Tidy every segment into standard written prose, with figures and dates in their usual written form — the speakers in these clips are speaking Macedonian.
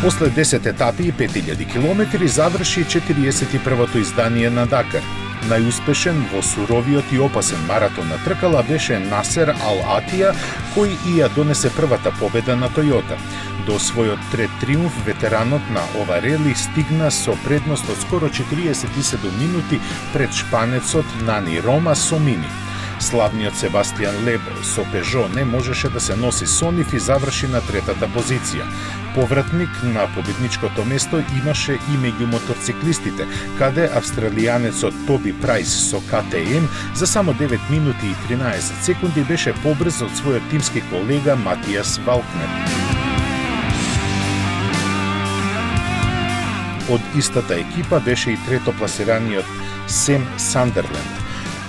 После 10 етапи и 5000 километри заврши 41-то издание на Дакар. Најуспешен во суровиот и опасен маратон на тркала беше Насер Ал-Атија, кој и ја донесе првата победа на Тојота. До својот трет триумф ветеранот на ова рели стигна со предност од скоро 47 минути пред шпанецот Нани Рома со Мини. Славниот Себастијан Леб со Пежо не можеше да се носи со нив и заврши на третата позиција. Повратник на победничкото место имаше и меѓу моторциклистите, каде австралијанецот Тоби Прајс со КТМ за само 9 минути и 13 секунди беше побрз од својот тимски колега Матијас Валкнер. Од истата екипа беше и третопласираниот Сем Сандерленд.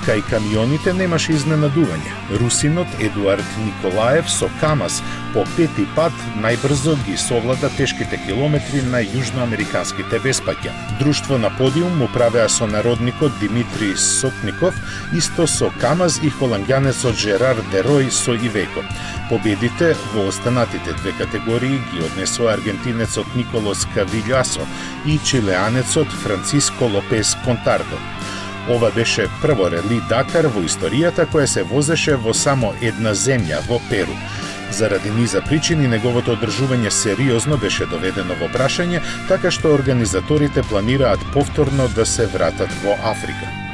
Кај камионите немаше изненадување. Русинот Едуард Николаев со КАМАЗ по пети пат најбрзо ги совлада тешките километри на јужноамериканските беспаќа. Друштво на подиум му правеа сонародникот Димитри Сотников, исто со КАМАЗ и холанѓанецот Жерар Дерој со Ивеко. Победите во останатите две категории ги однесоа аргентинецот Николос Кавилјасо и чилеанецот Франциско Лопес Контардо. Ова беше прво рели Дакар во историјата која се возеше во само една земја, во Перу. Заради низа причини, неговото одржување сериозно беше доведено во прашање, така што организаторите планираат повторно да се вратат во Африка.